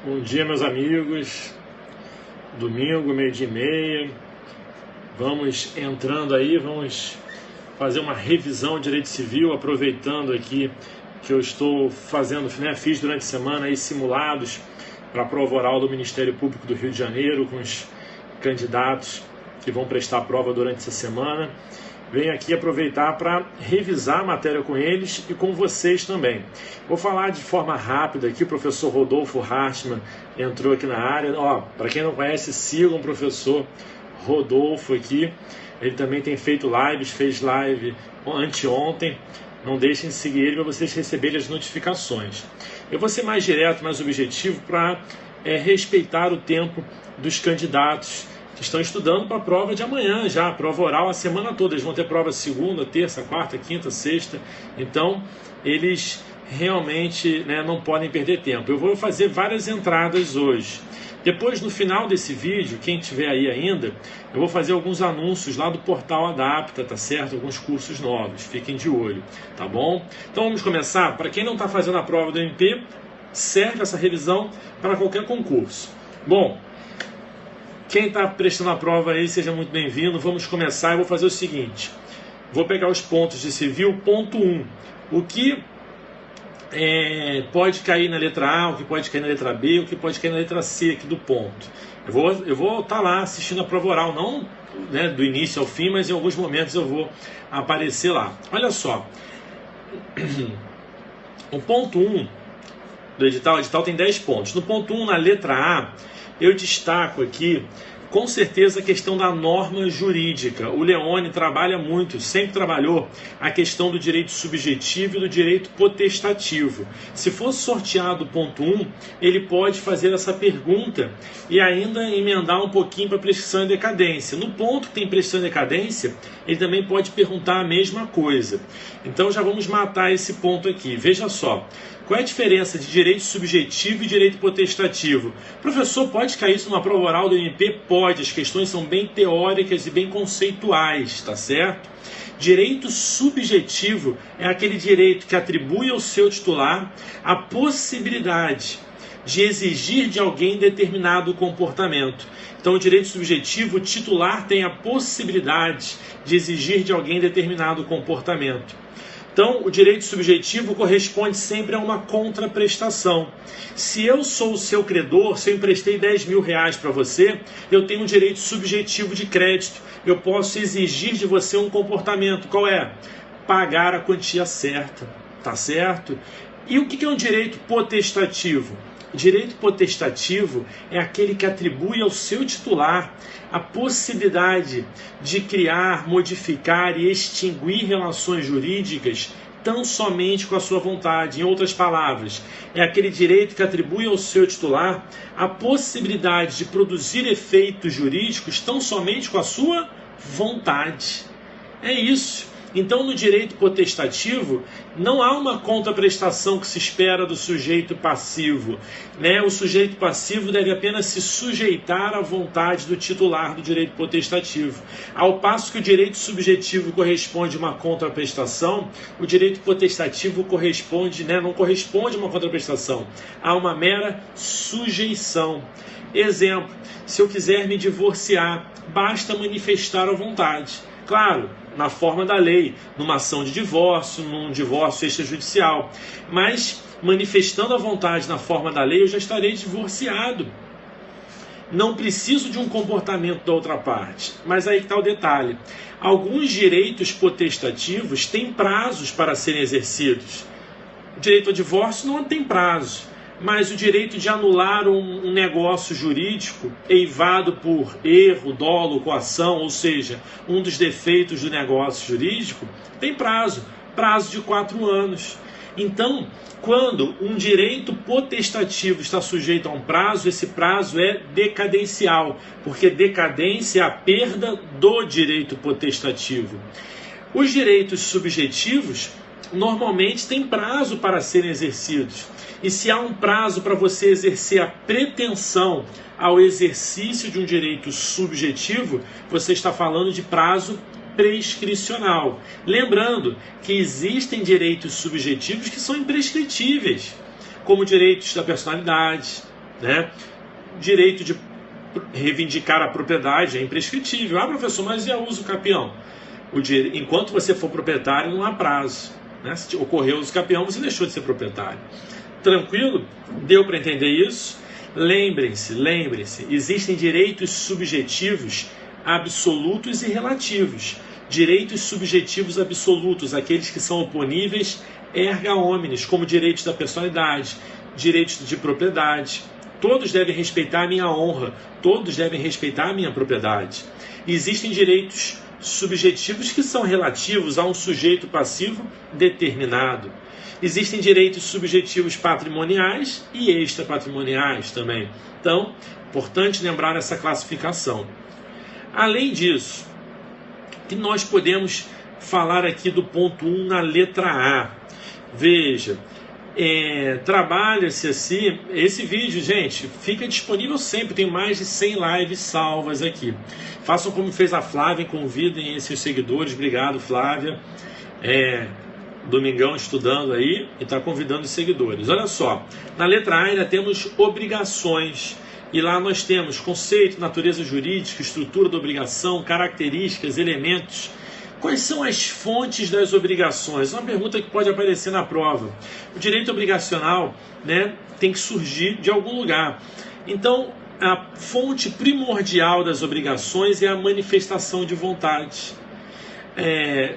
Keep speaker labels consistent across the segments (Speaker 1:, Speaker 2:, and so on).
Speaker 1: Bom dia, meus amigos. Domingo, 12h30. Vamos entrando aí, vamos fazer uma revisão de direito civil, aproveitando aqui que eu estou fazendo, fiz durante a semana aí simulados para a prova oral do Ministério Público do Rio de Janeiro com os candidatos que vão prestar a prova durante essa semana. Venho aqui aproveitar para revisar a matéria com eles e com vocês também. Vou falar de forma rápida aqui, o professor Rodolfo Hartmann entrou aqui na área. Para quem não conhece, sigam o professor Rodolfo aqui. Ele também tem feito lives, fez live anteontem. Não deixem de seguir ele para vocês receberem as notificações. Eu vou ser mais direto, mais objetivo para respeitar o tempo dos candidatos que estão estudando para a prova de amanhã já, a prova oral a semana toda. Eles vão ter prova segunda, terça, quarta, quinta, sexta. Então, eles realmente não podem perder tempo. Eu vou fazer várias entradas hoje. Depois, no final desse vídeo, quem tiver aí ainda, eu vou fazer alguns anúncios lá do portal Adapta, tá certo? Alguns cursos novos, fiquem de olho, tá bom? Então vamos começar. Para quem não está fazendo a prova do MP, serve essa revisão para qualquer concurso. Bom, quem está prestando a prova aí, seja muito bem-vindo. Vamos começar. Eu vou fazer o seguinte. Vou pegar os pontos de civil. Ponto 1. O que pode cair na letra A, o que pode cair na letra B, o que pode cair na letra C aqui do ponto. Eu vou estar lá assistindo a prova oral, não do início ao fim, mas em alguns momentos eu vou aparecer lá. Olha só. O ponto 1 do edital, o edital tem 10 pontos. No ponto 1, na letra A, eu destaco aqui, com certeza, a questão da norma jurídica. O Leone trabalha muito, sempre trabalhou a questão do direito subjetivo e do direito potestativo. Se for sorteado o ponto 1, ele pode fazer essa pergunta e ainda emendar um pouquinho para prescrição e decadência. No ponto que tem prescrição e decadência, ele também pode perguntar a mesma coisa. Então já vamos matar esse ponto aqui. Veja só. Qual é a diferença de direito subjetivo e direito potestativo? Professor, pode cair isso numa prova oral do MP? Pode, as questões são bem teóricas e bem conceituais, tá certo? Direito subjetivo é aquele direito que atribui ao seu titular a possibilidade de exigir de alguém determinado comportamento. Então, o direito subjetivo, o titular tem a possibilidade de exigir de alguém determinado comportamento. Então, o direito subjetivo corresponde sempre a uma contraprestação. Se eu sou o seu credor, se eu emprestei 10 mil reais para você, eu tenho um direito subjetivo de crédito. Eu posso exigir de você um comportamento. Qual é? Pagar a quantia certa. Tá certo? E o que é um direito potestativo? O direito potestativo é aquele que atribui ao seu titular a possibilidade de criar, modificar e extinguir relações jurídicas tão somente com a sua vontade. Em outras palavras, é aquele direito que atribui ao seu titular a possibilidade de produzir efeitos jurídicos tão somente com a sua vontade. É isso. Então, no direito potestativo, não há uma contraprestação que se espera do sujeito passivo. O sujeito passivo deve apenas se sujeitar à vontade do titular do direito potestativo. Ao passo que o direito subjetivo corresponde a uma contraprestação, o direito potestativo não corresponde a uma contraprestação, há uma mera sujeição. Exemplo, se eu quiser me divorciar, basta manifestar a vontade. Claro, na forma da lei, numa ação de divórcio, num divórcio extrajudicial. Mas, manifestando a vontade na forma da lei, eu já estarei divorciado. Não preciso de um comportamento da outra parte. Mas aí está o detalhe. Alguns direitos potestativos têm prazos para serem exercidos. O direito ao divórcio não tem prazo. Mas o direito de anular um negócio jurídico eivado por erro, dolo, coação, ou seja, um dos defeitos do negócio jurídico, tem prazo de 4 anos. Então, quando um direito potestativo está sujeito a um prazo, esse prazo é decadencial, porque decadência é a perda do direito potestativo. Os direitos subjetivos normalmente têm prazo para serem exercidos. E se há um prazo para você exercer a pretensão ao exercício de um direito subjetivo, você está falando de prazo prescricional. Lembrando que existem direitos subjetivos que são imprescritíveis, como direitos da personalidade, né? Direito de reivindicar a propriedade é imprescritível. Ah, professor, mas e a uso capião? Enquanto você for proprietário, não há prazo, né? Se ocorreu o uso capião, você deixou de ser proprietário. Tranquilo? Deu para entender isso? Lembrem-se, existem direitos subjetivos absolutos e relativos. Direitos subjetivos absolutos, aqueles que são oponíveis erga omnes, como direitos da personalidade, direitos de propriedade. Todos devem respeitar a minha honra, todos devem respeitar a minha propriedade. Existem direitos subjetivos que são relativos a um sujeito passivo determinado. Existem direitos subjetivos patrimoniais e extrapatrimoniais também. Então, importante lembrar essa classificação. Além disso, que nós podemos falar aqui do ponto 1 na letra A. Veja, trabalha-se assim, esse vídeo, gente, fica disponível sempre, tem mais de 100 lives salvas aqui. Façam como fez a Flávia, convidem esses seguidores, obrigado Flávia, Domingão estudando aí e está convidando os seguidores. Olha só, na letra A ainda temos obrigações, e lá nós temos conceito, natureza jurídica, estrutura da obrigação, características, elementos. Quais são as fontes das obrigações? Uma pergunta que pode aparecer na prova. O direito obrigacional, né, tem que surgir de algum lugar. Então, a fonte primordial das obrigações é a manifestação de vontade,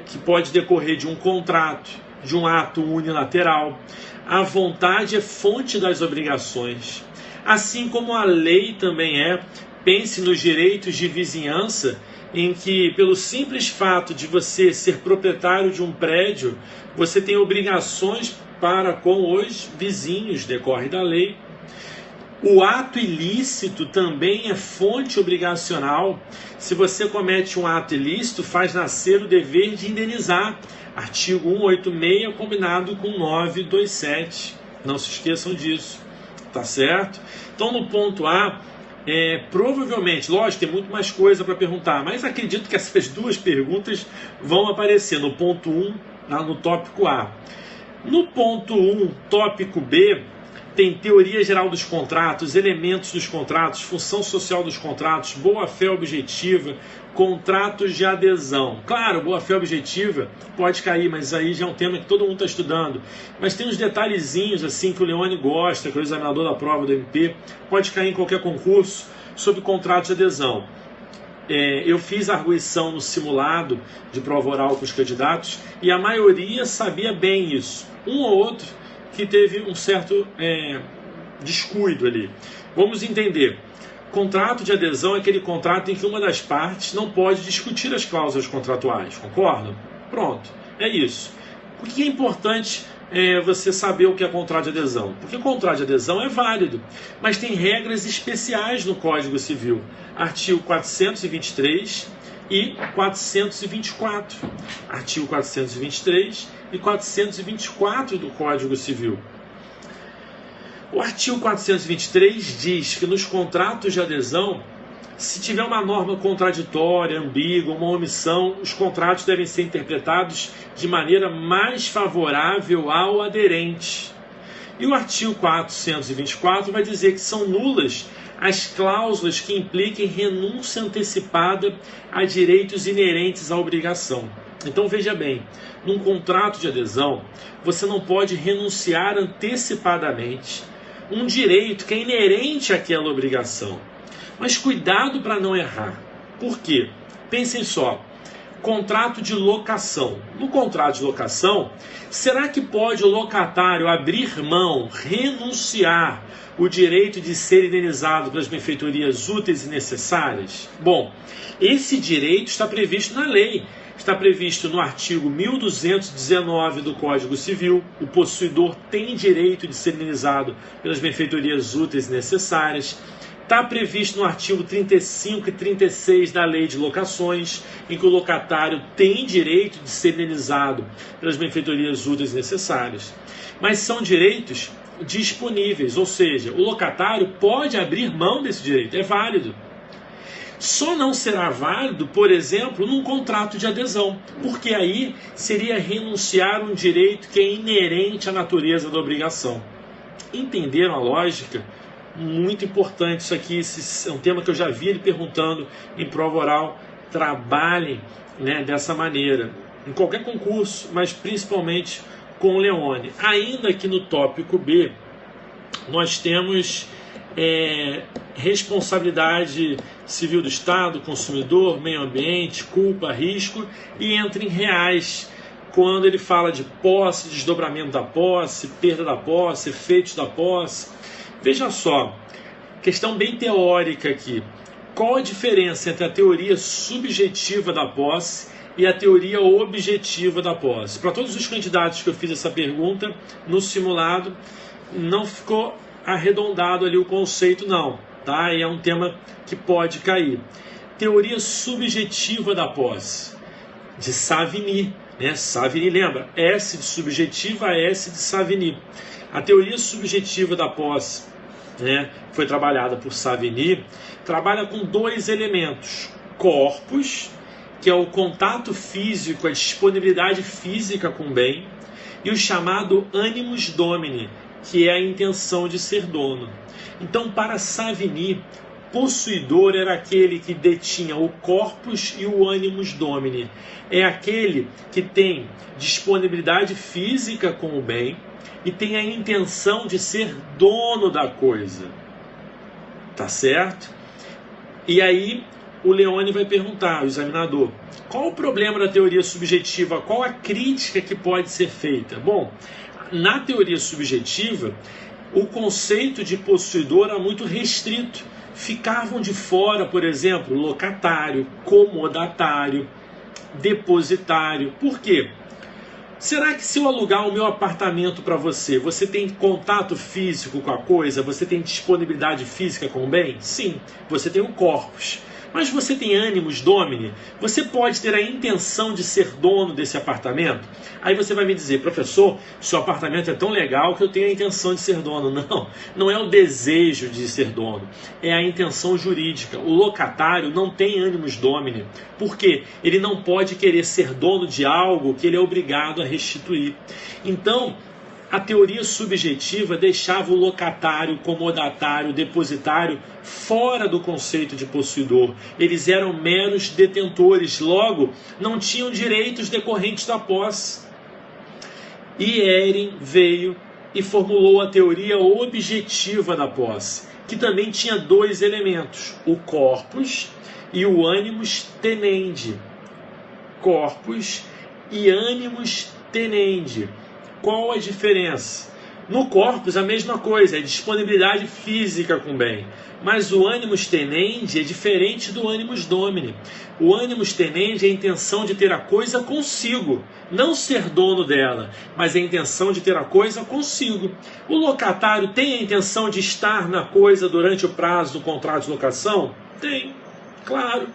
Speaker 1: que pode decorrer de um contrato, de um ato unilateral. A vontade é fonte das obrigações. Assim como a lei também é. Pense nos direitos de vizinhança, em que, pelo simples fato de você ser proprietário de um prédio, você tem obrigações para com os vizinhos, decorre da lei. O ato ilícito também é fonte obrigacional. Se você comete um ato ilícito, faz nascer o dever de indenizar. Artigo 186, combinado com 927. Não se esqueçam disso, tá certo? Então, no ponto A, provavelmente, lógico, tem muito mais coisa para perguntar, mas acredito que essas duas perguntas vão aparecer no ponto 1, no tópico A. No ponto 1, tópico B, tem teoria geral dos contratos, elementos dos contratos, função social dos contratos, boa-fé objetiva, contratos de adesão. Claro, boa-fé objetiva pode cair, mas aí já é um tema que todo mundo está estudando. Mas tem uns detalhezinhos assim que o Leone gosta, que é o examinador da prova do MP, pode cair em qualquer concurso, sobre contratos de adesão. Eu fiz a arguição no simulado de prova oral com os candidatos e a maioria sabia bem isso. Um ou outro que teve um certo descuido ali. Vamos entender. Contrato de adesão é aquele contrato em que uma das partes não pode discutir as cláusulas contratuais, concordam? Pronto, é isso. Por que é importante você saber o que é contrato de adesão? Porque o contrato de adesão é válido, mas tem regras especiais no Código Civil. Artigo 423 e 424. Artigo 423 e 424 do Código Civil. O artigo 423 diz que nos contratos de adesão, se tiver uma norma contraditória, ambígua, uma omissão, os contratos devem ser interpretados de maneira mais favorável ao aderente. E o artigo 424 vai dizer que são nulas as cláusulas que impliquem renúncia antecipada a direitos inerentes à obrigação. Então veja bem, num contrato de adesão, você não pode renunciar antecipadamente um direito que é inerente àquela obrigação. Mas cuidado para não errar. Por quê? Pensem só, contrato de locação. No contrato de locação, será que pode o locatário abrir mão, renunciar o direito de ser indenizado pelas benfeitorias úteis e necessárias? Bom, esse direito está previsto na lei. Está previsto no artigo 1219 do Código Civil. O possuidor tem direito de ser indenizado pelas benfeitorias úteis e necessárias. Está previsto no artigo 35 e 36 da Lei de Locações, em que o locatário tem direito de ser indenizado pelas benfeitorias úteis e necessárias. Mas são direitos disponíveis, ou seja, o locatário pode abrir mão desse direito, é válido. Só não será válido, por exemplo, num contrato de adesão, porque aí seria renunciar um direito que é inerente à natureza da obrigação. Entenderam a lógica? Muito importante isso aqui, esse é um tema que eu já vi ele perguntando em prova oral. Trabalhem, né, dessa maneira, em qualquer concurso, mas principalmente com o Leone. Ainda que no tópico B, nós temos responsabilidade civil do Estado, consumidor, meio ambiente, culpa, risco, e entra em reais, quando ele fala de posse, desdobramento da posse, perda da posse, efeitos da posse. Veja só, questão bem teórica aqui. Qual a diferença entre a teoria subjetiva da posse e a teoria objetiva da posse? Para todos os candidatos que eu fiz essa pergunta, no simulado, não ficou arredondado ali o conceito não, tá? E é um tema que pode cair. Teoria subjetiva da posse, de Savigny, né? Savigny, lembra? S de subjetiva, S de Savigny. A teoria subjetiva da posse, né, foi trabalhada por Savigny, trabalha com dois elementos: corpus, que é o contato físico, a disponibilidade física com o bem, e o chamado animus domini, que é a intenção de ser dono. Então, para Savigny, possuidor era aquele que detinha o corpus e o animus domini. É aquele que tem disponibilidade física com o bem e tem a intenção de ser dono da coisa. Tá certo? E aí o Leone vai perguntar, o examinador, qual o problema da teoria subjetiva? Qual a crítica que pode ser feita? Bom, na teoria subjetiva, o conceito de possuidor era muito restrito. Ficavam de fora, por exemplo, locatário, comodatário, depositário. Por quê? Será que se eu alugar o meu apartamento para você, você tem contato físico com a coisa? Você tem disponibilidade física com o bem? Sim, você tem o corpus. Mas você tem animus domini? Você pode ter a intenção de ser dono desse apartamento? Aí você vai me dizer, professor, seu apartamento é tão legal que eu tenho a intenção de ser dono. Não, não é o desejo de ser dono, é a intenção jurídica. O locatário não tem animus domini. Por quê? Ele não pode querer ser dono de algo que ele é obrigado a restituir. Então, a teoria subjetiva deixava o locatário, comodatário, depositário fora do conceito de possuidor. Eles eram meros detentores, logo não tinham direitos decorrentes da posse. E Ehring veio e formulou a teoria objetiva da posse, que também tinha dois elementos, o corpus e o animus tenendi. Corpus e animus tenendi. Qual a diferença? No corpus a mesma coisa, é disponibilidade física com o bem. Mas o animus tenendi é diferente do animus domini. O animus tenendi é a intenção de ter a coisa consigo, não ser dono dela, mas a intenção de ter a coisa consigo. O locatário tem a intenção de estar na coisa durante o prazo do contrato de locação? Tem, claro.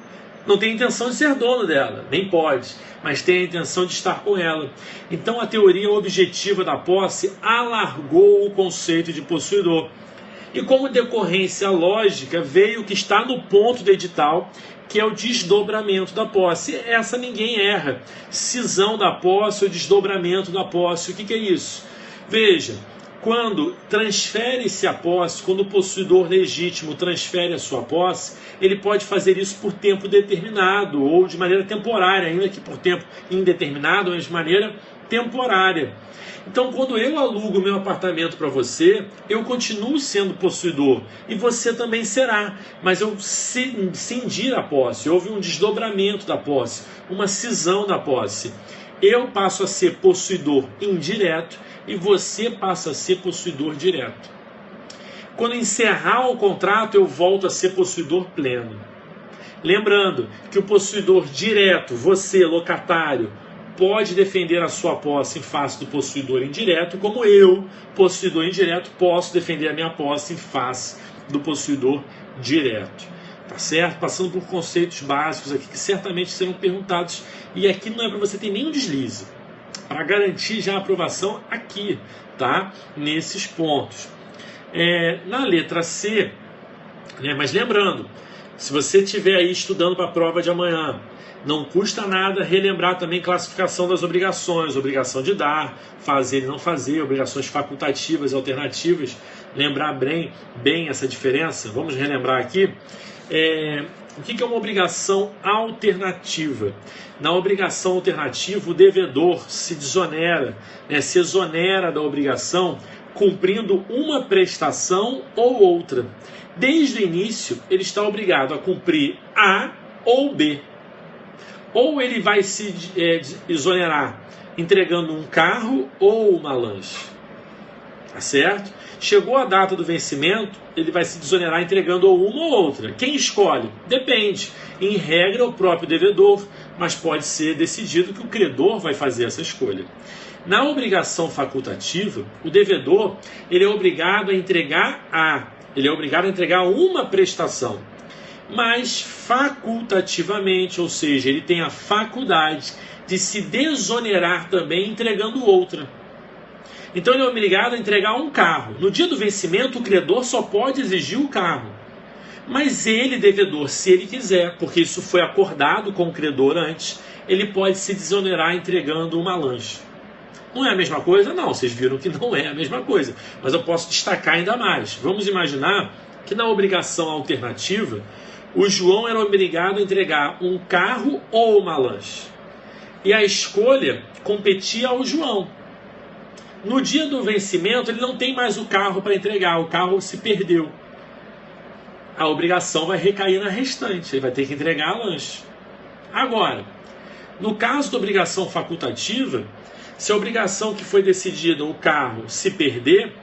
Speaker 1: Não tem a intenção de ser dono dela, nem pode, mas tem a intenção de estar com ela. Então a teoria objetiva da posse alargou o conceito de possuidor. E como decorrência lógica veio o que está no ponto do edital, que é o desdobramento da posse. Essa ninguém erra. Cisão da posse ou desdobramento da posse. O que é isso? Veja, quando transfere-se a posse, quando o possuidor legítimo transfere a sua posse, ele pode fazer isso por tempo determinado ou de maneira temporária, ainda que por tempo indeterminado, mas de maneira temporária. Então, quando eu alugo meu apartamento para você, eu continuo sendo possuidor e você também será, mas eu cindi a posse, houve um desdobramento da posse, uma cisão da posse. Eu passo a ser possuidor indireto e você passa a ser possuidor direto. Quando encerrar o contrato, eu volto a ser possuidor pleno. Lembrando que o possuidor direto, você, locatário, pode defender a sua posse em face do possuidor indireto, como eu, possuidor indireto, posso defender a minha posse em face do possuidor direto. Tá certo? Passando por conceitos básicos aqui que certamente serão perguntados. E aqui não é para você ter nenhum deslize, para garantir já a aprovação aqui, tá? Nesses pontos. Na letra C, né, mas lembrando, se você estiver aí estudando para a prova de amanhã, Não custa nada relembrar também classificação das obrigações, obrigação de dar, fazer e não fazer, obrigações facultativas e alternativas. Lembrar bem essa diferença. Vamos relembrar aqui. O que é uma obrigação alternativa? Na obrigação alternativa, o devedor se desonera, se exonera da obrigação cumprindo uma prestação ou outra. Desde o início, ele está obrigado a cumprir A ou B. Ou ele vai se exonerar entregando um carro ou uma lanche. Tá certo? Chegou a data do vencimento, ele vai se desonerar entregando ou uma ou outra. Quem escolhe? Depende. Em regra, o próprio devedor, mas pode ser decidido que o credor vai fazer essa escolha. Na obrigação facultativa, o devedor ele é obrigado a entregar uma prestação, mas facultativamente, ou seja, ele tem a faculdade de se desonerar também entregando outra. Então ele é obrigado a entregar um carro. No dia do vencimento, o credor só pode exigir o carro. Mas ele, devedor, se ele quiser, porque isso foi acordado com o credor antes, ele pode se desonerar entregando uma lanche. Não é a mesma coisa? Não, vocês viram que não é a mesma coisa. Mas eu posso destacar ainda mais. Vamos imaginar que na obrigação alternativa, o João era obrigado a entregar um carro ou uma lanche. E a escolha competia ao João. No dia do vencimento, ele não tem mais o carro para entregar, o carro se perdeu. A obrigação vai recair na restante, ele vai ter que entregar a lanche. Agora, no caso da obrigação facultativa, se a obrigação que foi decidida, o carro, se perder,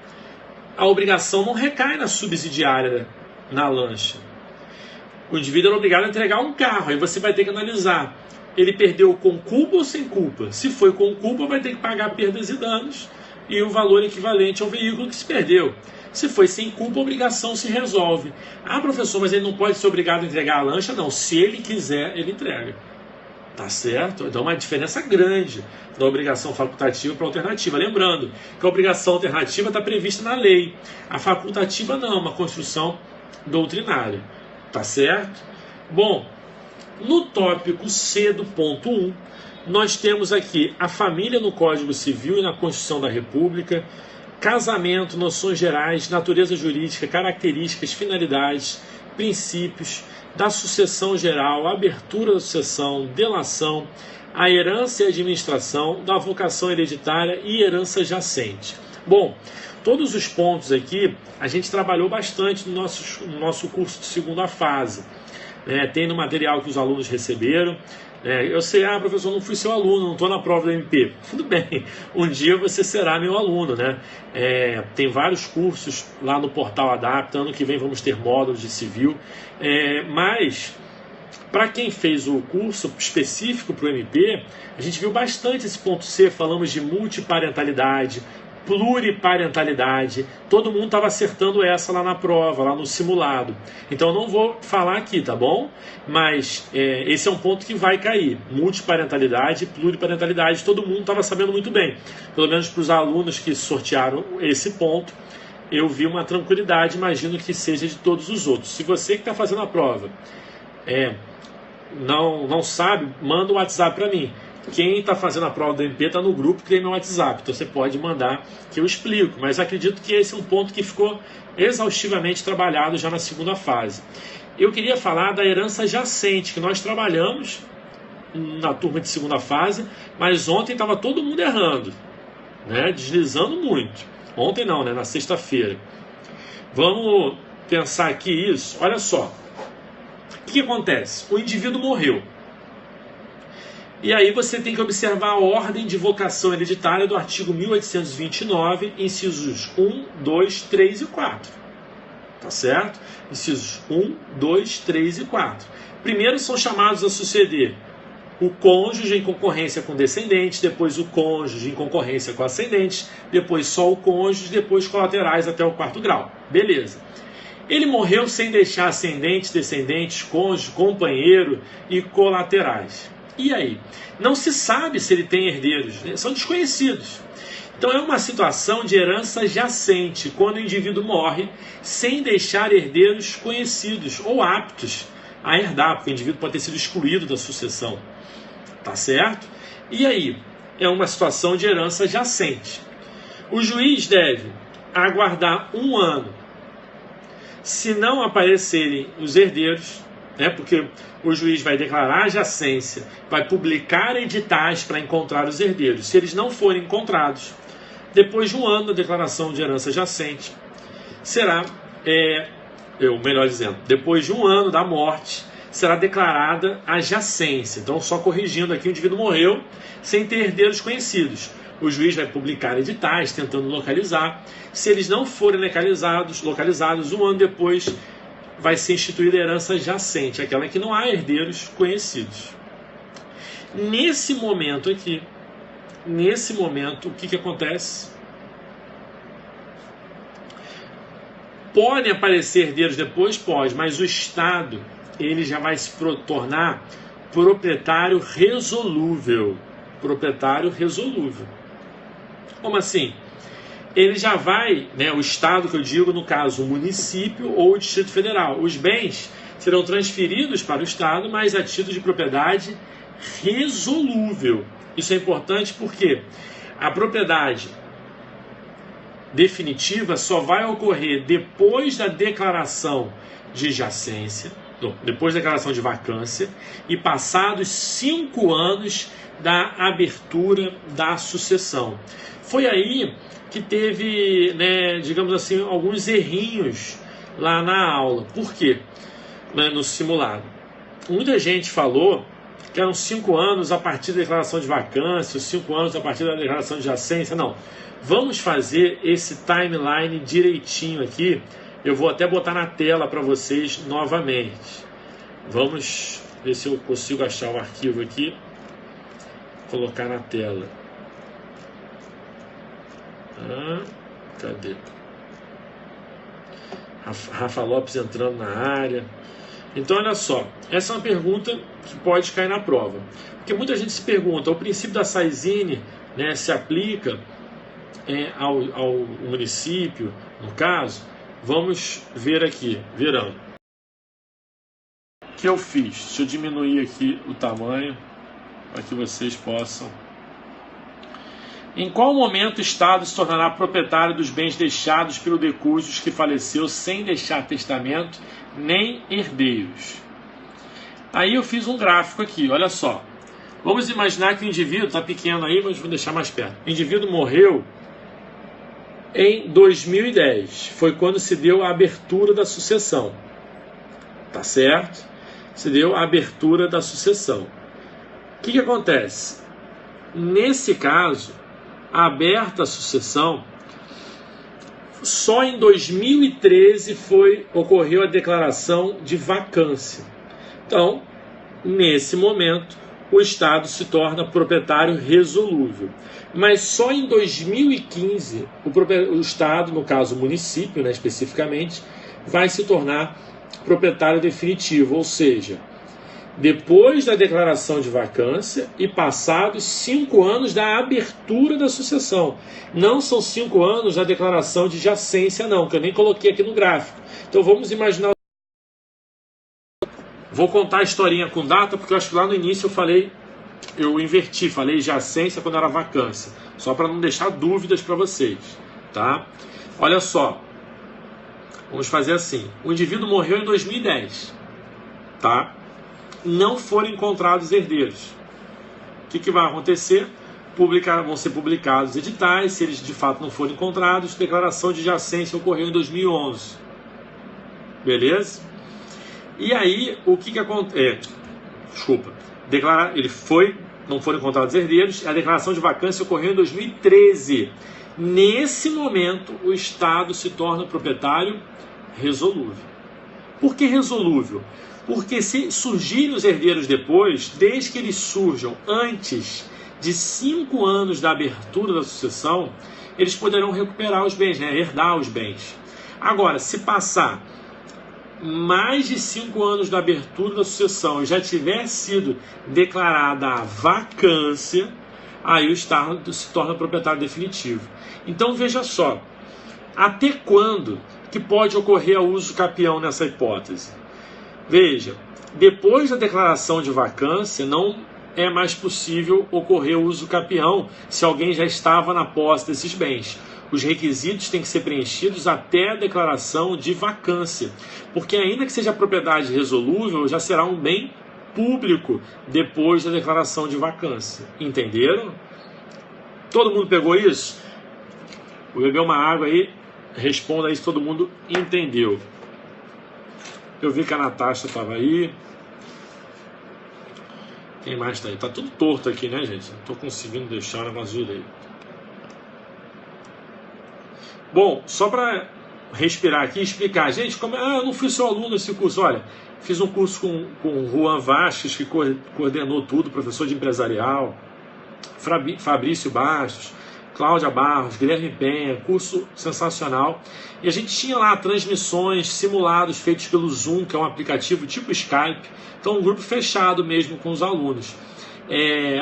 Speaker 1: a obrigação não recai na subsidiária, na lanche. O indivíduo é obrigado a entregar um carro, aí você vai ter que analisar, ele perdeu com culpa ou sem culpa? Se foi com culpa, vai ter que pagar perdas e danos e o valor equivalente ao veículo que se perdeu. Se foi sem culpa, a obrigação se resolve. Ah, professor, mas ele não pode ser obrigado a entregar a lancha? Não, se ele quiser, ele entrega. Tá certo? Então, uma diferença grande da obrigação facultativa para a alternativa. Lembrando que a obrigação alternativa está prevista na lei. A facultativa não, uma construção doutrinária. Tá certo? Bom, no tópico C do ponto 1, nós temos aqui a família no Código Civil e na Constituição da República, casamento, noções gerais, natureza jurídica, características, finalidades, princípios, da sucessão geral, abertura da sucessão, delação, a herança e administração, da vocação hereditária e herança jacente. Bom, todos os pontos aqui a gente trabalhou bastante no nosso curso de segunda fase. Tem no material que os alunos receberam. Eu sei, professor, não fui seu aluno, não estou na prova do MP. Tudo bem, um dia você será meu aluno, né? Tem vários cursos lá no portal Adapta, ano que vem vamos ter módulos de civil. Mas, para quem fez o curso específico para o MP, a gente viu bastante esse ponto C, falamos de multiparentalidade, pluriparentalidade, todo mundo estava acertando essa lá na prova, lá no simulado. Então eu não vou falar aqui, tá bom? Mas esse é um ponto que vai cair. Multiparentalidade, pluriparentalidade, todo mundo estava sabendo muito bem. Pelo menos para os alunos que sortearam esse ponto, eu vi uma tranquilidade, imagino que seja de todos os outros. Se você que está fazendo a prova não sabe, manda um WhatsApp para mim. Quem está fazendo a prova do MP está no grupo que tem meu WhatsApp, então você pode mandar que eu explico, mas acredito que esse é um ponto que ficou exaustivamente trabalhado já na segunda fase. Eu queria falar da herança jacente, que nós trabalhamos na turma de segunda fase, mas ontem estava todo mundo errando, deslizando muito. Ontem não, na sexta-feira. Vamos pensar aqui isso. Olha só, o que acontece? O indivíduo morreu. E aí você tem que observar a ordem de vocação hereditária do artigo 1829, incisos 1, 2, 3 e 4. Tá certo? Incisos 1, 2, 3 e 4. Primeiro são chamados a suceder o cônjuge em concorrência com descendentes, depois o cônjuge em concorrência com ascendentes, depois só o cônjuge, depois colaterais até o 4º grau. Beleza. Ele morreu sem deixar ascendentes, descendentes, cônjuge, companheiro e colaterais. E aí? Não se sabe se ele tem herdeiros, são desconhecidos. Então é uma situação de herança jacente, quando o indivíduo morre sem deixar herdeiros conhecidos ou aptos a herdar, porque o indivíduo pode ter sido excluído da sucessão. Tá certo? E aí? É uma situação de herança jacente. O juiz deve aguardar 1 ano. Se não aparecerem os herdeiros, porque o juiz vai declarar a jacência, vai publicar editais para encontrar os herdeiros. Se eles não forem encontrados, depois de 1 ano da declaração de herança jacente, será, melhor dizendo, depois de 1 ano da morte, será declarada a jacência. Então, só corrigindo aqui, o indivíduo morreu sem ter herdeiros conhecidos. O juiz vai publicar editais tentando localizar. Se eles não forem localizados 1 ano depois, vai ser instituída a herança jacente, aquela que não há herdeiros conhecidos. Nesse momento aqui, o que acontece? Podem aparecer herdeiros depois? Pode, mas o Estado ele já vai se tornar proprietário resolúvel. Proprietário resolúvel. Como assim? Ele já vai, o Estado que eu digo, no caso, o município ou o Distrito Federal. Os bens serão transferidos para o Estado, mas a título de propriedade resolúvel. Isso é importante porque a propriedade definitiva só vai ocorrer depois da declaração de jacência, depois da declaração de vacância e passados 5 anos da abertura da sucessão. Foi aí que teve, digamos assim, alguns errinhos lá na aula. Por quê? No simulado. Muita gente falou que eram 5 anos a partir da declaração de vacância, 5 anos a partir da declaração de jacência. Não. Vamos fazer esse timeline direitinho aqui. Eu vou até botar na tela para vocês novamente. Vamos ver se eu consigo achar o arquivo aqui. Colocar na tela. Cadê? Rafa Lopes entrando na área. Então, olha só. Essa é uma pergunta que pode cair na prova. Porque muita gente se pergunta, o princípio da Saizine se aplica ao município, no caso? Vamos ver aqui, verão. O que eu fiz? Deixa eu diminuir aqui o tamanho para que vocês possam. Em qual momento o Estado se tornará proprietário dos bens deixados pelo decújos que faleceu sem deixar testamento nem herdeiros? Aí eu fiz um gráfico aqui, olha só. Vamos imaginar que o indivíduo, está pequeno aí, mas vou deixar mais perto. O indivíduo morreu em 2010, foi quando se deu a abertura da sucessão. Tá certo? Se deu a abertura da sucessão. O que acontece? Nesse caso, aberta a sucessão, só em 2013 ocorreu a declaração de vacância. Então, nesse momento, o Estado se torna proprietário resolúvel. Mas só em 2015, o Estado, no caso o município, especificamente, vai se tornar proprietário definitivo, ou seja, depois da declaração de vacância e passados 5 anos da abertura da sucessão. Não são 5 anos da declaração de jacência, não, que eu nem coloquei aqui no gráfico. Então vamos imaginar. Vou contar a historinha com data, porque eu acho que lá no início eu inverti, falei jacência quando era vacância, só para não deixar dúvidas para vocês, tá? Olha só, vamos fazer assim, o indivíduo morreu em 2010, tá? Não foram encontrados herdeiros. O que vai acontecer? Vão ser publicados editais, se eles de fato não forem encontrados, declaração de jacência ocorreu em 2011, beleza? E aí, o que acontece? Não foram encontrados herdeiros, a declaração de vacância ocorreu em 2013. Nesse momento, o Estado se torna proprietário resolúvel. Por que resolúvel? Porque se surgirem os herdeiros depois, desde que eles surjam antes de 5 anos da abertura da sucessão, eles poderão recuperar os bens, herdar os bens. Agora, se passar mais de 5 anos da abertura da sucessão e já tiver sido declarada a vacância, aí o Estado se torna proprietário definitivo. Então veja só, até quando que pode ocorrer o uso capião nessa hipótese? Veja, depois da declaração de vacância, é mais possível ocorrer o uso capião se alguém já estava na posse desses bens. Os requisitos têm que ser preenchidos até a declaração de vacância, porque ainda que seja propriedade resolúvel, já será um bem público depois da declaração de vacância. Entenderam? Todo mundo pegou isso? Vou beber uma água aí, responda aí se todo mundo entendeu. Eu vi que a Natasha estava aí. Quem mais está aí? Tá tudo torto aqui, né, gente? Não estou conseguindo deixar o negócio direito. Bom, só para respirar aqui e explicar. Gente, como eu não fui seu aluno nesse curso. Olha, fiz um curso com o Juan Vasques, que coordenou tudo, professor de empresarial. Fabrício Bastos, Cláudia Barros, Guilherme Penha, curso sensacional. E a gente tinha lá transmissões, simulados feitos pelo Zoom, que é um aplicativo tipo Skype. Então, um grupo fechado mesmo com os alunos.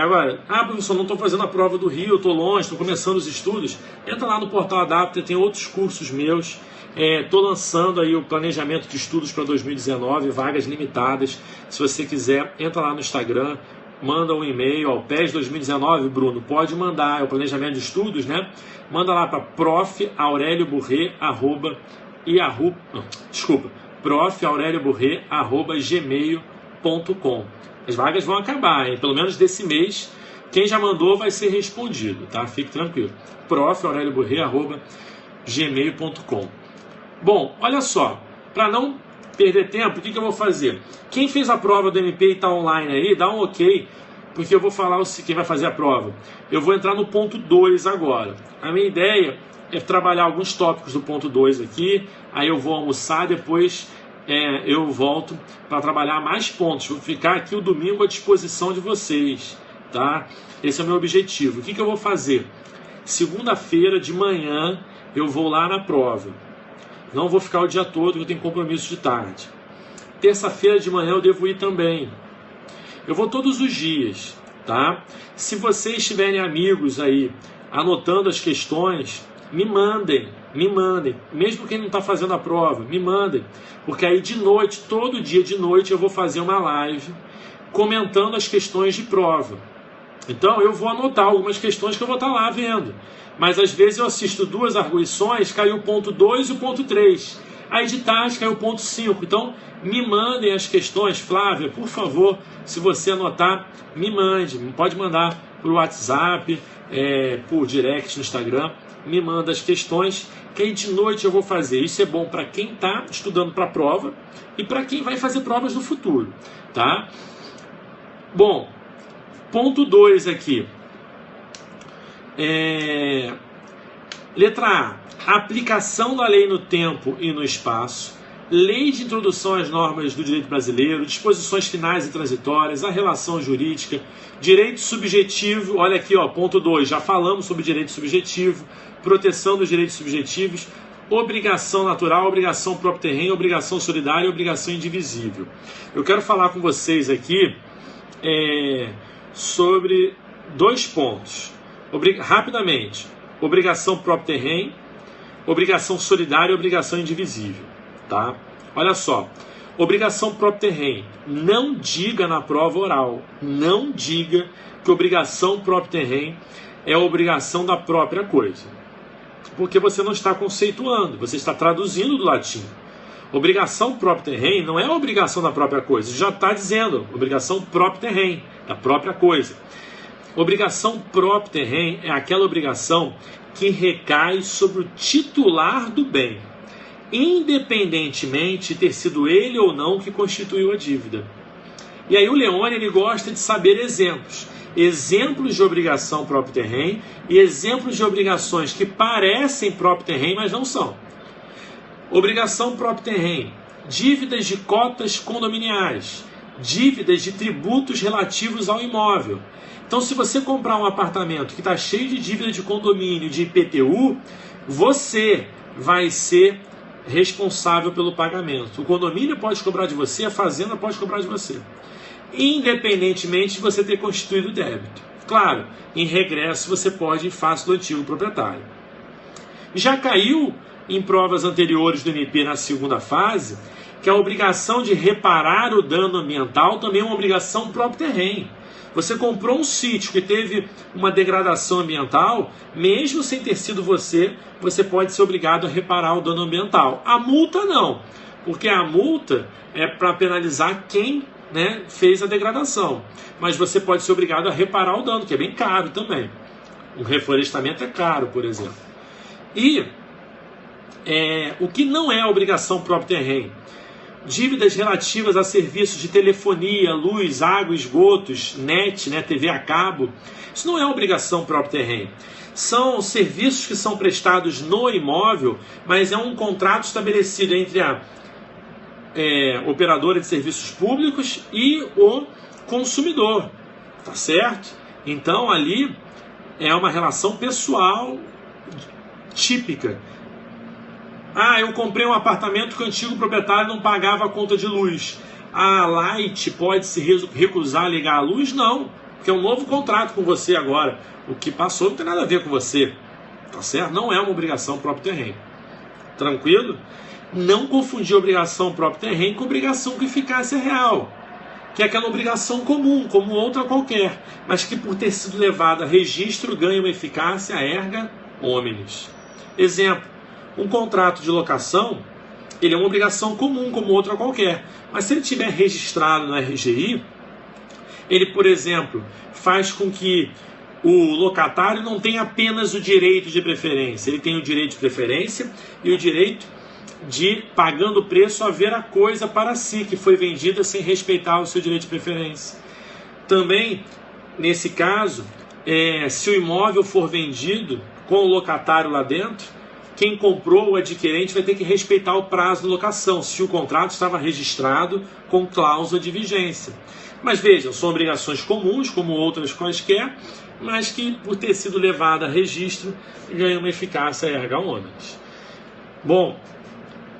Speaker 1: Agora, professor, não estou fazendo a prova do Rio, estou longe, estou começando os estudos. Entra lá no Portal Adapter, tem outros cursos meus. Estou lançando aí o planejamento de estudos para 2019, vagas limitadas. Se você quiser, entra lá no Instagram, manda um e-mail ao PES 2019, Bruno, pode mandar, é o planejamento de estudos, né? Manda lá para prof.aurelioburré@gmail.com. As vagas vão acabar, hein? Pelo menos desse mês, quem já mandou vai ser respondido, tá? Fique tranquilo. prof.aurelioburré@gmail.com. Bom, olha só, para não perder tempo, o que eu vou fazer? Quem fez a prova do MP e está online aí, dá um ok, porque eu vou falar quem vai fazer a prova. Eu vou entrar no ponto 2 agora. A minha ideia é trabalhar alguns tópicos do ponto 2 aqui, aí eu vou almoçar, depois eu volto para trabalhar mais pontos. Vou ficar aqui o domingo à disposição de vocês, tá? Esse é o meu objetivo. O que eu vou fazer? Segunda-feira de manhã eu vou lá na prova. Não vou ficar o dia todo, porque eu tenho compromisso de tarde. Terça-feira de manhã eu devo ir também. Eu vou todos os dias, tá? Se vocês tiverem amigos aí anotando as questões, me mandem. Mesmo quem não está fazendo a prova, me mandem. Porque aí de noite, todo dia de noite, eu vou fazer uma live comentando as questões de prova. Então eu vou anotar algumas questões que eu vou estar lá vendo. Mas às vezes eu assisto duas arguições, caiu o ponto 2 e o ponto 3. Aí de tarde caiu o ponto 5. Então me mandem as questões. Flávia, por favor, se você anotar, me mande. Pode mandar por WhatsApp, por direct no Instagram. Me manda as questões, que aí de noite eu vou fazer. Isso é bom para quem está estudando para a prova e para quem vai fazer provas no futuro, tá? Bom, ponto 2 aqui. Letra A. Aplicação da lei no tempo e no espaço. Lei de introdução às normas do direito brasileiro, disposições finais e transitórias, a relação jurídica, direito subjetivo, olha aqui, ponto 2, já falamos sobre direito subjetivo, proteção dos direitos subjetivos, obrigação natural, obrigação próprio terreno, obrigação solidária e obrigação indivisível. Eu quero falar com vocês aqui sobre 2 pontos, rapidamente, obrigação próprio terreno, obrigação solidária e obrigação indivisível. Tá? Olha só, obrigação próprio terreno. Não diga na prova oral, não diga que obrigação próprio terreno é a obrigação da própria coisa. Porque você não está conceituando, você está traduzindo do latim. Obrigação próprio terreno não é a obrigação da própria coisa, já está dizendo, obrigação próprio terreno, da própria coisa. Obrigação próprio terreno é aquela obrigação que recai sobre o titular do bem, independentemente de ter sido ele ou não que constituiu a dívida. E aí o Leone ele gosta de saber exemplos. Exemplos de obrigação próprio terreno e exemplos de obrigações que parecem próprio terreno, mas não são. Obrigação próprio terreno. Dívidas de cotas condominiais. Dívidas de tributos relativos ao imóvel. Então, se você comprar um apartamento que está cheio de dívida de condomínio, de IPTU, você vai ser responsável pelo pagamento. O condomínio pode cobrar de você, a fazenda pode cobrar de você, independentemente de você ter constituído o débito. Claro, em regresso você pode ir em face do antigo proprietário. Já caiu em provas anteriores do MP na segunda fase que a obrigação de reparar o dano ambiental também é uma obrigação próprio terreno. Você comprou um sítio que teve uma degradação ambiental, mesmo sem ter sido você, você pode ser obrigado a reparar o dano ambiental. A multa não, porque a multa é para penalizar quem, né, fez a degradação. Mas você pode ser obrigado a reparar o dano, que é bem caro também. Um reflorestamento é caro, por exemplo. E o que não é a obrigação própria terreno? Dívidas relativas a serviços de telefonia, luz, água, esgotos, net, né, TV a cabo. Isso não é obrigação própria terreno. São serviços que são prestados no imóvel, mas é um contrato estabelecido entre a operadora de serviços públicos e o consumidor. Tá certo? Então ali é uma relação pessoal típica. Eu comprei um apartamento que o antigo proprietário não pagava a conta de luz. A Light pode se recusar a ligar a luz? Não, porque é um novo contrato com você agora. O que passou não tem nada a ver com você. Tá certo? Não é uma obrigação próprio terreno. Tranquilo? Não confundir obrigação próprio terreno com obrigação com eficácia real, que é aquela obrigação comum, como outra qualquer, mas que por ter sido levada a registro ganha uma eficácia erga omnes. Exemplo, um contrato de locação, ele é uma obrigação comum, como outra qualquer, mas se ele estiver registrado no RGI, ele, por exemplo, faz com que o locatário não tenha apenas o direito de preferência, ele tem o direito de preferência e o direito de, pagando o preço, haver a coisa para si, que foi vendida sem respeitar o seu direito de preferência. Também, nesse caso, se o imóvel for vendido com o locatário lá dentro, quem comprou, o adquirente, vai ter que respeitar o prazo de locação, se o contrato estava registrado com cláusula de vigência. Mas vejam, são obrigações comuns, como outras quaisquer, mas que, por ter sido levada a registro, ganham uma eficácia erga omnes. Bom,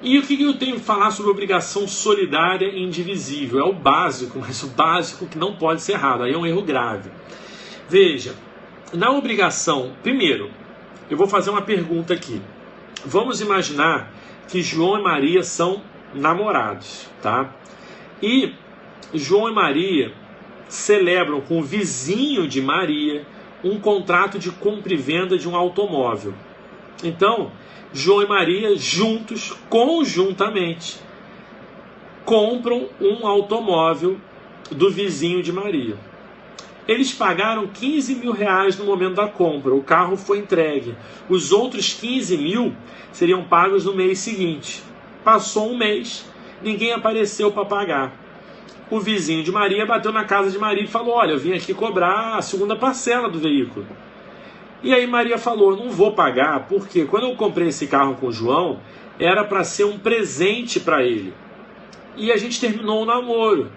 Speaker 1: e o que eu tenho que falar sobre obrigação solidária e indivisível? É o básico, mas o básico que não pode ser errado, aí é um erro grave. Veja, na obrigação, primeiro, eu vou fazer uma pergunta aqui. Vamos imaginar que João e Maria são namorados, tá? E João e Maria celebram com o vizinho de Maria um contrato de compra e venda de um automóvel. Então, João e Maria, juntos, conjuntamente, compram um automóvel do vizinho de Maria. Eles pagaram 15 mil reais no momento da compra, o carro foi entregue. Os outros 15 mil seriam pagos no mês seguinte. Passou um mês, ninguém apareceu para pagar. O vizinho de Maria bateu na casa de Maria e falou: olha, eu vim aqui cobrar a segunda parcela do veículo. E aí Maria falou: não vou pagar, porque quando eu comprei esse carro com o João, era para ser um presente para ele. E a gente terminou o namoro.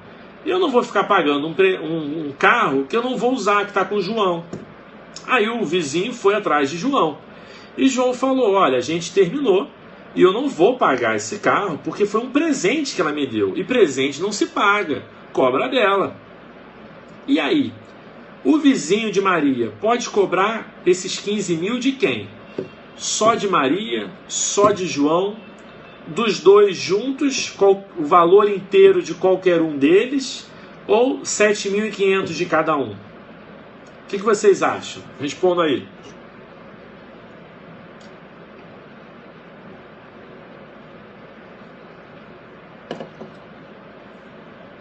Speaker 1: Eu não vou ficar pagando um carro que eu não vou usar, que está com o João. Aí o vizinho foi atrás de João. E João falou: olha, a gente terminou e eu não vou pagar esse carro porque foi um presente que ela me deu. E presente não se paga, cobra dela. E aí? O vizinho de Maria pode cobrar esses 15 mil de quem? Só de Maria? Só de João? Dos dois juntos, o valor inteiro de qualquer um deles? Ou 7.500 de cada um? O que vocês acham? Respondam aí.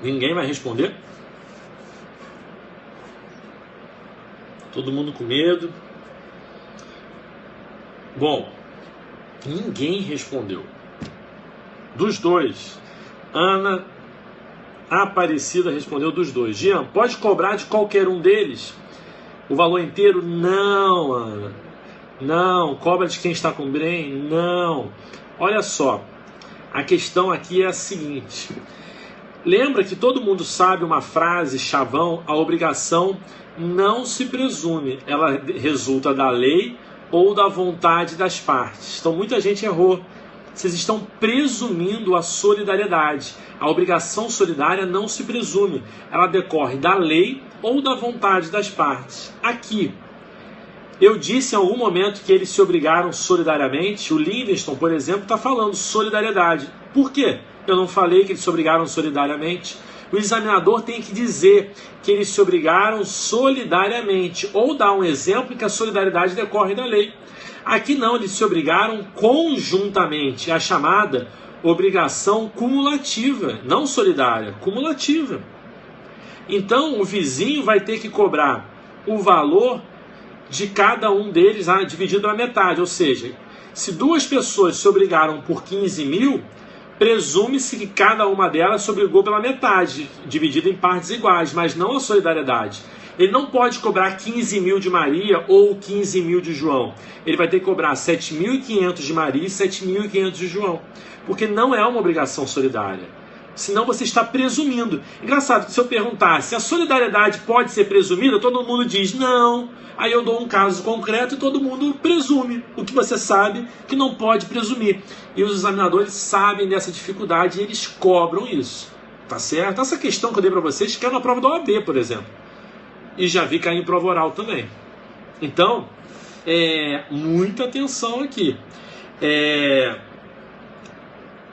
Speaker 1: Ninguém vai responder? Todo mundo com medo? Bom, ninguém respondeu. Dos dois, Ana Aparecida respondeu dos dois. Jean, pode cobrar de qualquer um deles o valor inteiro? Não, Ana. Não. Cobra de quem está com bem? Não. Olha só, a questão aqui é a seguinte. Lembra que todo mundo sabe uma frase chavão: a obrigação não se presume, ela resulta da lei ou da vontade das partes. Então muita gente errou. Vocês estão presumindo a solidariedade. A obrigação solidária não se presume, ela decorre da lei ou da vontade das partes. Aqui, eu disse em algum momento que eles se obrigaram solidariamente. O Livingstone, por exemplo, está falando solidariedade. Por quê? Eu não falei que eles se obrigaram solidariamente. o examinador tem que dizer que eles se obrigaram solidariamente, ou dar um exemplo em que a solidariedade decorre da lei. Aqui não, eles se obrigaram conjuntamente, a chamada obrigação cumulativa, não solidária, cumulativa. Então o vizinho vai ter que cobrar o valor de cada um deles dividido na metade, ou seja, se duas pessoas se obrigaram por 15 mil, presume-se que cada uma delas se obrigou pela metade, dividida em partes iguais, mas não a solidariedade. Ele não pode cobrar 15 mil de Maria ou 15 mil de João. Ele vai ter que cobrar 7.500 de Maria e 7.500 de João, porque não é uma obrigação solidária. Senão você está presumindo. Engraçado que se eu perguntar se a solidariedade pode ser presumida, todo mundo diz não. Aí eu dou um caso concreto e todo mundo presume o que você sabe que não pode presumir. E os examinadores sabem dessa dificuldade e eles cobram isso. Tá certo? Essa questão que eu dei para vocês que é na prova da OAB, por exemplo. E já vi cair em prova oral também. Então, muita atenção aqui.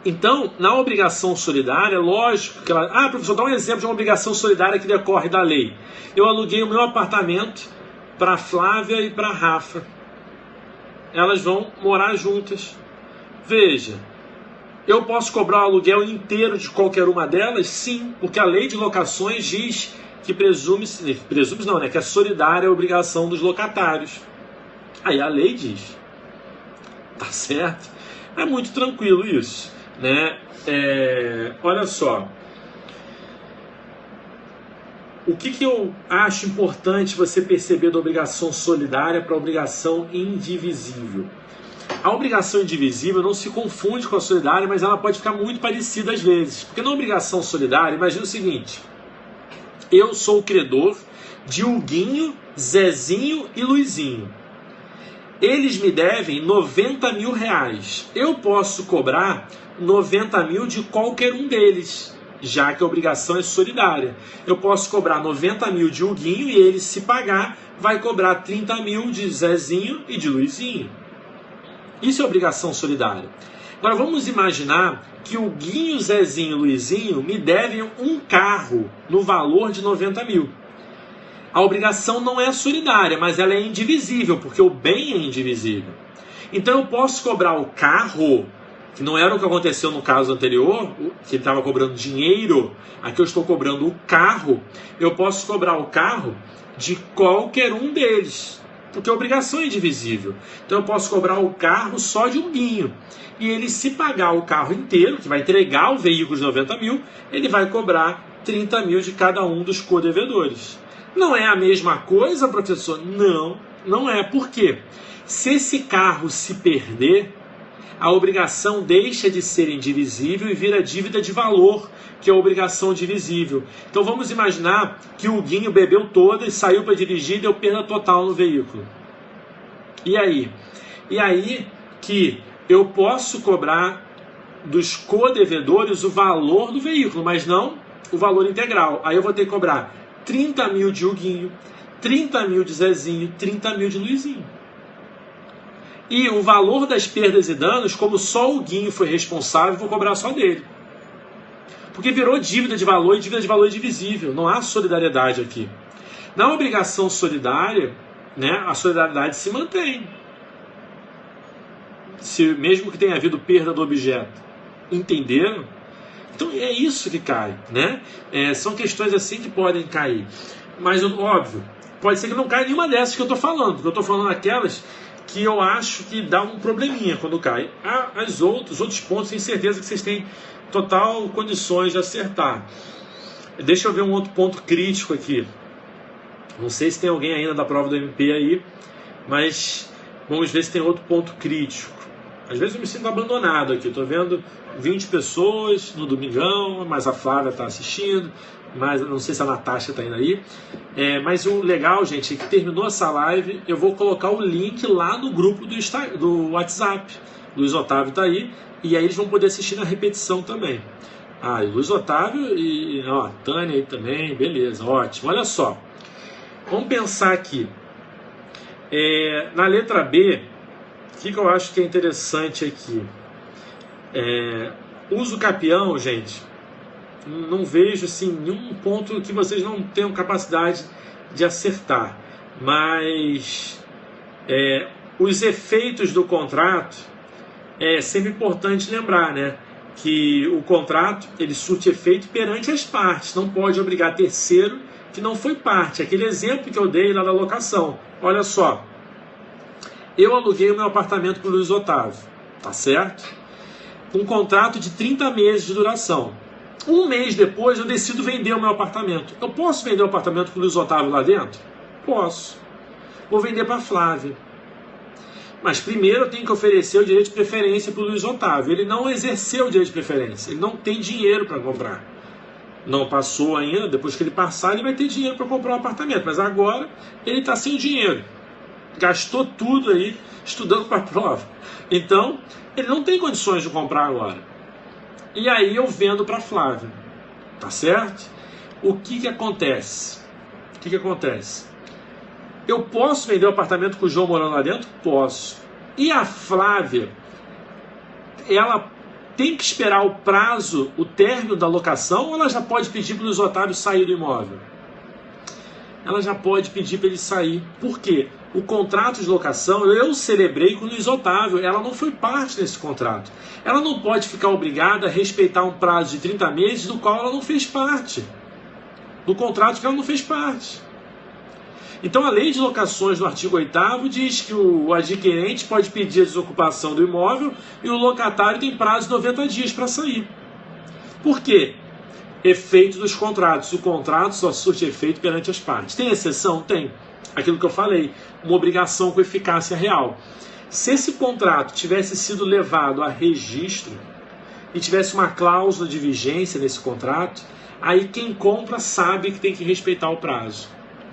Speaker 1: Então, na obrigação solidária, lógico que ela... professor, dá um exemplo de uma obrigação solidária que decorre da lei. Eu aluguei o meu apartamento para a Flávia e para a Rafa. Elas vão morar juntas. Veja, eu posso cobrar o aluguel inteiro de qualquer uma delas? Sim, porque a lei de locações diz que presume-se não, né? Que é solidária a obrigação dos locatários. Aí a lei diz. Tá certo? É muito tranquilo isso, né? Olha só. O que eu acho importante você perceber da obrigação solidária para a obrigação indivisível? A obrigação indivisível não se confunde com a solidária, mas ela pode ficar muito parecida às vezes. Porque na obrigação solidária, imagina o seguinte: eu sou o credor de Huguinho, Zezinho e Luizinho. Eles me devem 90 mil reais. Eu posso cobrar 90 mil de qualquer um deles, já que a obrigação é solidária. Eu posso cobrar 90 mil de Huguinho e ele, se pagar, vai cobrar 30 mil de Zezinho e de Luizinho. Isso é obrigação solidária. Agora vamos imaginar que Huguinho, Zezinho e Luizinho me devem um carro no valor de 90 mil. A obrigação não é solidária, mas ela é indivisível, porque o bem é indivisível. Então eu posso cobrar o carro, que não era o que aconteceu no caso anterior, que ele estava cobrando dinheiro, aqui eu estou cobrando o carro. Eu posso cobrar o carro de qualquer um deles, porque a obrigação é indivisível. Então eu posso cobrar o carro só de Huguinho. E ele, se pagar o carro inteiro, que vai entregar o veículo de 90 mil, ele vai cobrar 30 mil de cada um dos codevedores. Não é a mesma coisa, professor? Não, não é. Por quê? Se esse carro se perder, a obrigação deixa de ser indivisível e vira dívida de valor, que é a obrigação divisível. Então vamos imaginar que o Huguinho bebeu toda e saiu para dirigir e deu perda total no veículo. E aí? E aí que eu posso cobrar dos codevedores o valor do veículo, mas não o valor integral. Aí eu vou ter que cobrar 30 mil de Huguinho, 30 mil de Zezinho, 30 mil de Luizinho. E o valor das perdas e danos, como só o Huguinho foi responsável, vou cobrar só dele. Porque virou dívida de valor, e dívida de valor é divisível. Não há solidariedade aqui. Na obrigação solidária, né, a solidariedade se mantém. Mesmo que tenha havido perda do objeto. Entenderam? Então é isso que cai, né? São questões assim que podem cair. Mas, óbvio, pode ser que não caia nenhuma dessas que eu estou falando. Porque eu estou falando aquelas que eu acho que dá um probleminha quando cai. Os outros pontos, tenho certeza que vocês têm total condições de acertar. Deixa eu ver um outro ponto crítico aqui. Não sei se tem alguém ainda da prova do MP aí, mas vamos ver se tem outro ponto crítico. Às vezes eu me sinto abandonado aqui. Estou vendo 20 pessoas no domingão, mas a Flávia está assistindo, mas não sei se a Natasha está indo aí. Mas o legal, gente, é que terminou essa live, eu vou colocar o link lá no grupo do WhatsApp. Luiz Otávio está aí, e aí eles vão poder assistir na repetição também. E Luiz Otávio e Tânia aí também, beleza, ótimo. Olha só, vamos pensar aqui. Na letra B, o que eu acho que é interessante aqui? Uso capião, gente, Não vejo assim, nenhum ponto que vocês não tenham capacidade de acertar. Mas os efeitos do contrato, é sempre importante lembrar, né? Que o contrato ele surte efeito perante as partes, não pode obrigar terceiro que não foi parte. Aquele exemplo que eu dei lá da locação. Olha só, eu aluguei o meu apartamento para o Luiz Otávio, tá certo? Um contrato de 30 meses de duração. Um mês depois eu decido vender o meu apartamento. Eu posso vender o apartamento para o Luiz Otávio lá dentro? Posso. Vou vender para a Flávia. Mas primeiro eu tenho que oferecer o direito de preferência para o Luiz Otávio. Ele não exerceu o direito de preferência. Ele não tem dinheiro para comprar. Não passou ainda. Depois que ele passar, ele vai ter dinheiro para comprar um apartamento. Mas agora ele está sem dinheiro. Gastou tudo aí estudando para a prova. Então, ele não tem condições de comprar agora. E aí eu vendo para a Flávia. Tá certo? O que acontece? O que acontece? Eu posso vender o apartamento com o João morando lá dentro? Posso. E a Flávia, ela tem que esperar o prazo, o término da locação, ou ela já pode pedir para o Luiz Otávio sair do imóvel? Ela já pode pedir para ele sair. Por quê? O contrato de locação eu celebrei com o Luiz Otávio. Ela não foi parte desse contrato. Ela não pode ficar obrigada a respeitar um prazo de 30 meses do qual ela não fez parte. Do contrato que ela não fez parte. Então, a lei de locações no artigo 8º diz que o adquirente pode pedir a desocupação do imóvel e o locatário tem prazo de 90 dias para sair. Por quê? Efeito dos contratos. O contrato só surte efeito perante as partes. Tem exceção? Tem. Aquilo que eu falei, uma obrigação com eficácia real. Se esse contrato tivesse sido levado a registro e tivesse uma cláusula de vigência nesse contrato, aí quem compra sabe que tem que respeitar o prazo.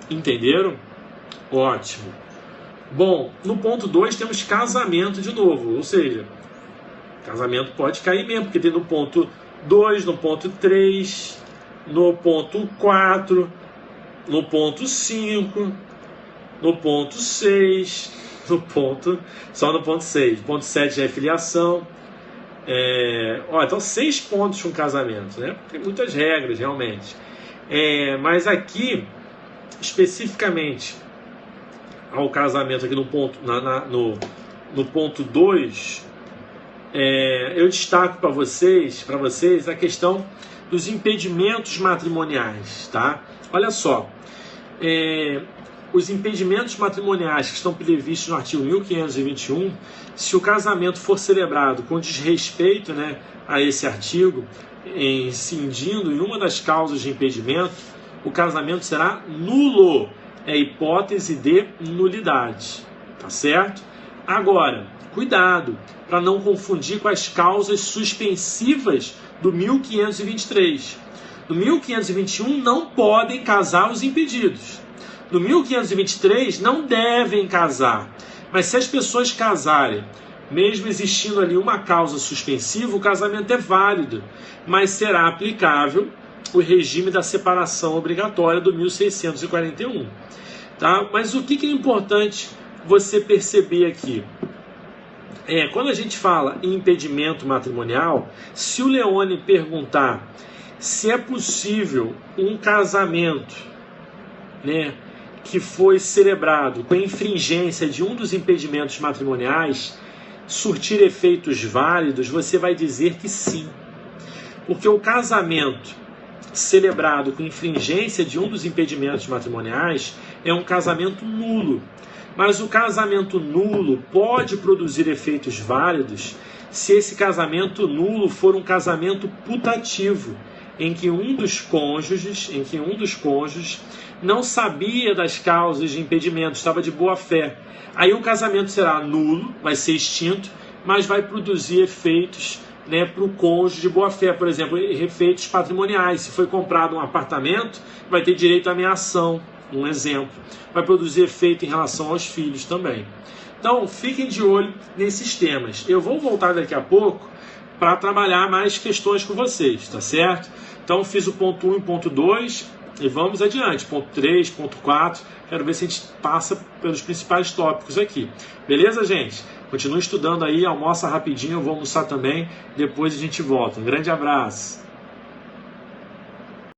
Speaker 1: Entenderam? Ótimo. Bom, no ponto 2 temos casamento de novo, ou seja, casamento pode cair mesmo, porque tem no ponto 2, no ponto 3, no ponto 4, no ponto 5, no ponto 6, só no ponto 6. Ponto 7 já é filiação. Então 6 pontos com casamento, né? Tem muitas regras, realmente. Mas aqui, especificamente ao casamento aqui no ponto no ponto 2, eu destaco para vocês a questão dos impedimentos matrimoniais, tá? Olha só, os impedimentos matrimoniais que estão previstos no artigo 1521, se o casamento for celebrado com desrespeito, né, a esse artigo, incidindo em uma das causas de impedimento, o casamento será nulo. É hipótese de nulidade. Tá certo? Agora, cuidado para não confundir com as causas suspensivas do 1523. No 1521 não podem casar os impedidos. No 1523 não devem casar. Mas se as pessoas casarem, mesmo existindo ali uma causa suspensiva, o casamento é válido, mas será aplicável o regime da separação obrigatória do 1641. Tá? Mas o que é importante você perceber aqui? Quando a gente fala em impedimento matrimonial, se o Leone perguntar se é possível um casamento, né, que foi celebrado com a infringência de um dos impedimentos matrimoniais surtir efeitos válidos, você vai dizer que sim. Porque o casamento celebrado com infringência de um dos impedimentos matrimoniais é um casamento nulo. Mas o casamento nulo pode produzir efeitos válidos se esse casamento nulo for um casamento putativo, em que um dos cônjuges não sabia das causas de impedimento, estava de boa fé. Aí o casamento será nulo, vai ser extinto, mas vai produzir efeitos, né, para o cônjuge de boa fé. Por exemplo, efeitos patrimoniais. Se foi comprado um apartamento, vai ter direito à meação, um exemplo. Vai produzir efeito em relação aos filhos também. Então, fiquem de olho nesses temas. Eu vou voltar daqui a pouco para trabalhar mais questões com vocês, tá certo? Então, fiz o ponto 1 e o ponto 2 e vamos adiante. Ponto 3, ponto 4. Quero ver se a gente passa pelos principais tópicos aqui. Beleza, gente? Continue estudando aí, almoça rapidinho, eu vou almoçar também. Depois a gente volta. Um grande abraço.